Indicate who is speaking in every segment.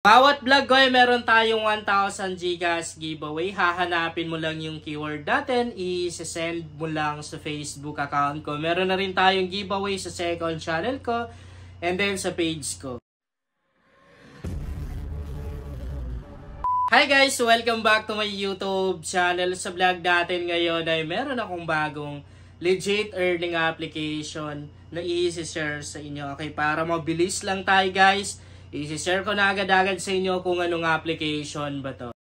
Speaker 1: Bawat vlog ko ay meron tayong 1,000 Gcash giveaway. Hahanapin mo lang yung keyword natin, i-send mo lang sa Facebook account ko. Meron na rin tayong giveaway sa second channel ko and then sa page ko. Hi guys! Welcome back to my YouTube channel. Sa vlog natin ngayon ay meron akong bagong legit earning application na i-share sa inyo. Okay, para mabilis lang tayo guys. I-share ko na agad-agad sa inyo kung anong application ba to.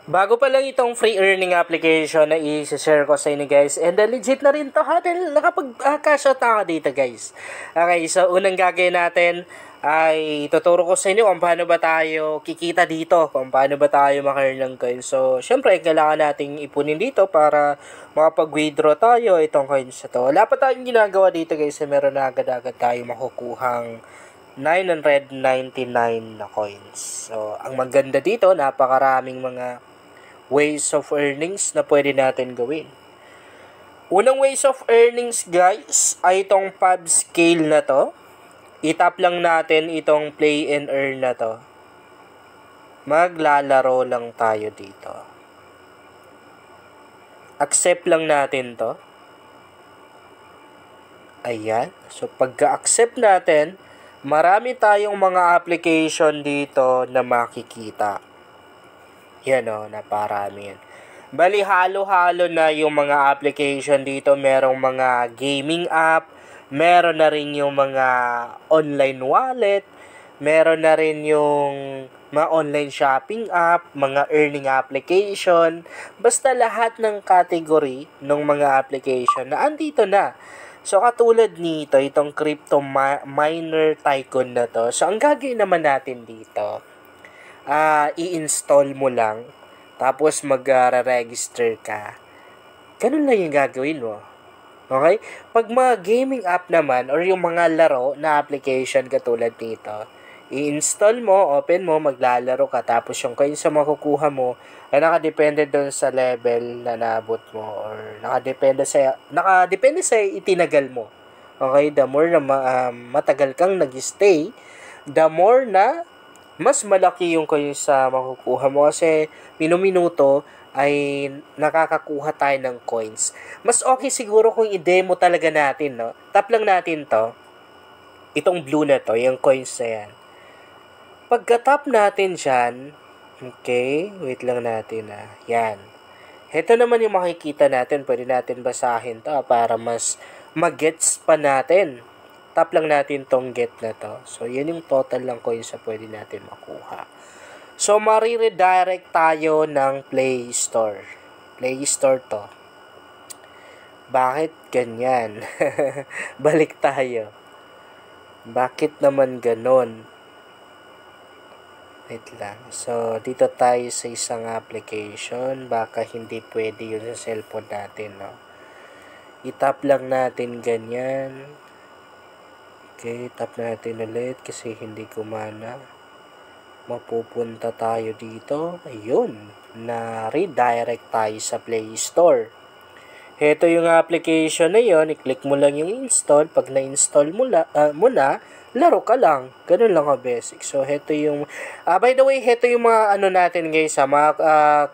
Speaker 1: Bago pa lang itong free earning application na i-share ko sa inyo guys. And legit na rin to ha. Dahil nakapag-cash out ako dito guys. Okay, so unang gagawin natin ay tuturo ko sa inyo kung paano ba tayo kikita dito. Kung paano ba tayo maka-earn ng coins. So, syempre, kailangan nating ipunin dito para makapag-withdraw tayo itong coins na to. Wala pa tayong ginagawa dito guys. Meron na agad-agad tayo makukuhang 999 na coins. So, ang maganda dito, napakaraming mga ways of earnings na pwede natin gawin. Unang ways of earnings, guys, ay itong pub scale na to. I-tap lang natin itong play and earn na to. Maglalaro lang tayo dito. Accept lang natin to. Ayan. So, pagka-accept natin, marami tayong mga application dito na makikita. Yan o, naparami yan. Bali, halo-halo na yung mga application dito. Merong mga gaming app, meron na rin yung mga online wallet, meron na rin yung mga online shopping app, mga earning application. Basta lahat ng category ng mga application na andito na. So, katulad nito, itong crypto miner tycoon na to. So, ang gagawin naman natin dito, i-install mo lang, tapos mag-register ka. Ganun lang yung gagawin mo. Okay? Pag mga gaming app naman, or yung mga laro na application katulad nito, i-install mo, open mo, maglalaro ka, tapos yung coins na makukuha mo, ay nakadepende doon sa level na naabot mo, or nakadepende sa itinagal mo. Okay? The more na matagal kang nag-stay, the more na mas malaki yung coins sa makukuha mo, kasi minuminuto ay nakakakuha tayo ng coins. Mas okay siguro kung i-demo talaga natin, no? Tap lang natin to. Itong blue na to, yung coins na yan. Pagka-tap natin dyan, okay, wait lang natin yan. Ito naman yung makikita natin, pwede natin basahin to para mas mag-gets pa natin. Tap lang natin tong get na to. So, yun yung total lang coins na pwede natin makuha. So, mariredirect tayo ng Play Store. Play Store to. Bakit ganyan? Balik tayo. Bakit naman ganon? Wait lang. So, dito tayo sa isang application. Baka hindi pwede yun sa cellphone natin, no? I-tap lang natin ganyan. Okay, tap natin ulit kasi hindi gumana. Mapupunta tayo dito. Ayun. Na-redirect tayo sa Play Store. Ito yung application na yun. I-click mo lang yung install. Pag na-install mo na, laro ka lang. Ganun lang ka-basic. So, ito yung... by the way, ito yung mga natin guys. Mga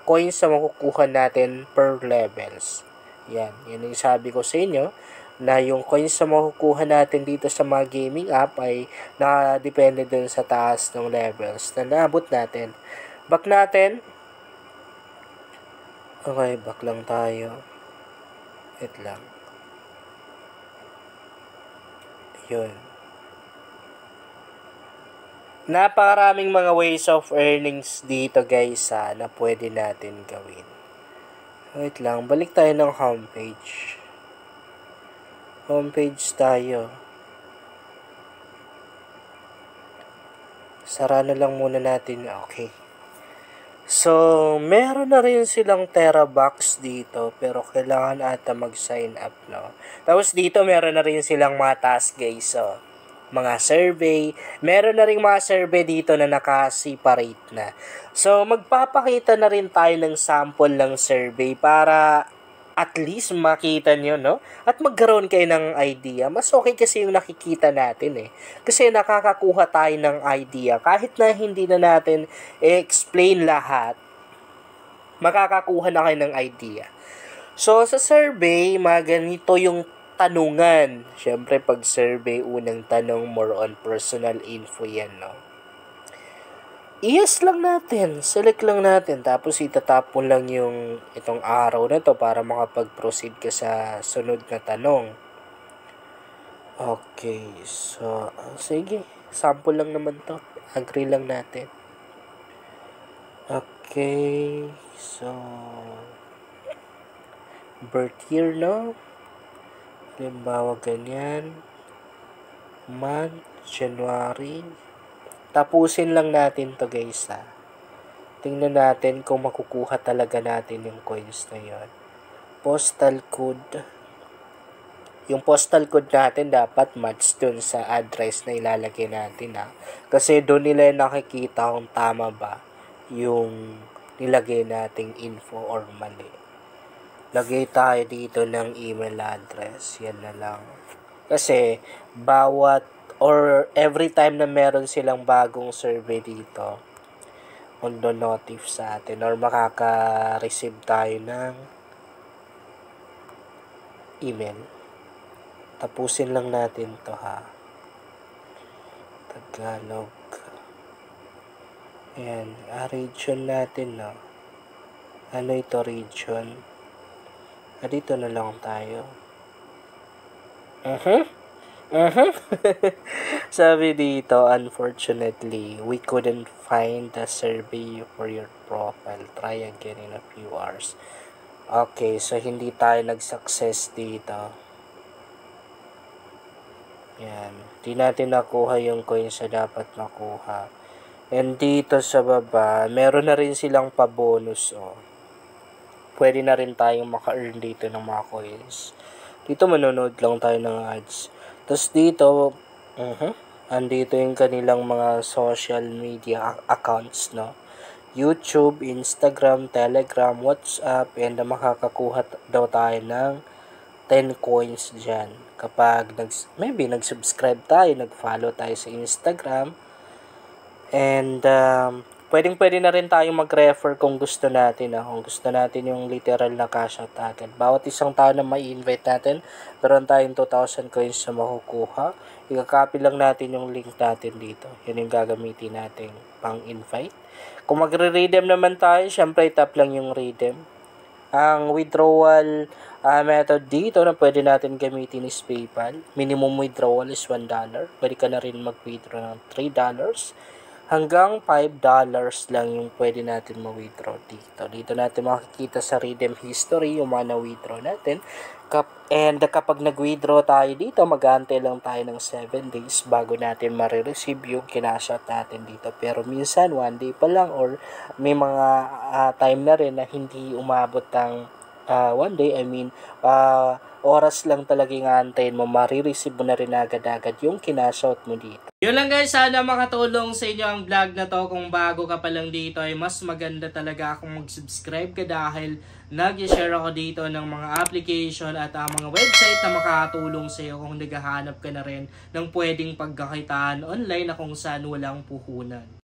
Speaker 1: coins na makukuha natin per levels. Yan. Yan yung sabi ko sa inyo. Na yung coins na makukuha natin dito sa mga gaming app ay nakadepende dun sa taas ng levels na naabot natin. Back natin. Okay, back lang tayo. Wait lang. Yun. Napakaraming mga ways of earnings dito guys na pwede natin gawin. Wait lang, balik tayo ng homepage. Homepage tayo. Sara na lang muna natin. Okay. So, meron na rin silang TerraBucks dito, pero kailangan ata mag-sign up, no? Tapos dito meron na rin silang mga task guys, so mga survey. Meron na rin mga survey dito na naka-separate na. So, magpapakita na rin tayo ng sample ng survey para at least makita nyo, no? At magkaroon kayo ng idea. Mas okay kasi yung nakikita natin eh. Kasi nakakakuha tayo ng idea. Kahit na hindi na natin i-explain lahat, makakakuha na kayo ng idea. So, sa survey, ganito yung tanungan. Siyempre, pag survey, unang tanong, more on personal info yan, no? I-yes lang natin. Select lang natin. Tapos, itatapon lang yung itong araw na to para makapag-proceed ka sa sunod na tanong. Okay. So, sige. Sample lang naman to. Agree lang natin. Okay. So, birth year, no? Halimbawa, ganyan. Month, January. Tapusin lang natin to guys ha. Tingnan natin kung makukuha talaga natin yung coins na yon. Postal code. Yung postal code natin dapat match dun sa address na ilalagay natin ha. Kasi doon nila nakikita kung tama ba yung nilagay nating info or mali. Lagay tayo dito ng email address. Yan na lang. Kasi bawat or every time na meron silang bagong survey dito, notif sa atin or makaka-receive tayo ng email. Tapusin lang natin to ha. Tagalog. Ayan. Region natin, no? Ano ito region? Dito na lang tayo. Sabi dito, unfortunately, we couldn't find the survey for your profile. Try again in a few hours. Okay, so hindi tayo nag-success dito. Yan. Di natin nakuha yung coins na dapat makuha. And dito sa baba, meron na rin silang pa-bonus. Oh. Pwede na rin tayong maka-earn dito ng mga coins. Dito manonood lang tayo ng ads. Tapos dito, andito yung kanilang mga social media accounts, no? YouTube, Instagram, Telegram, WhatsApp, and makakakuha daw tayo ng 10 coins dyan. Kapag nag-subscribe tayo, nag-follow tayo sa Instagram, and pwede na rin tayong mag-refer kung gusto natin. Kung gusto natin yung literal na cash out agad. Bawat isang tao na mai-invite natin, meron tayong 2,000 coins na makukuha. I-copy lang natin yung link natin dito. Yun yung gagamitin natin pang-invite. Kung magre-redeem naman tayo, syempre tap lang yung redeem. Ang withdrawal method dito na pwede natin gamitin is PayPal. Minimum withdrawal is $1. Pwede ka na rin mag-withdraw ng $3. Hanggang $5 lang yung pwede natin ma-withdraw dito. Dito natin makikita sa redeem history yung mga na-withdraw natin. And kapag nag-withdraw tayo dito, mag-aantay lang tayo ng 7 days bago natin ma-receive yung kinashot natin dito. Pero minsan, 1 day pa lang or may mga time na rin na hindi umabot ng 1 day. I mean, oras lang talaga yung aantayin mo, marireceive mo na rin agad-agad yung kinashot mo dito. Yun lang guys, sana makatulong sa inyo ang vlog na to. Kung bago ka pa lang dito ay mas maganda talaga kung mag-subscribe ka dahil nag-share ako dito ng mga application at mga website na makatulong sa iyo kung naghahanap ka na rin ng pwedeng pagkakitaan online na kung saan walang puhunan.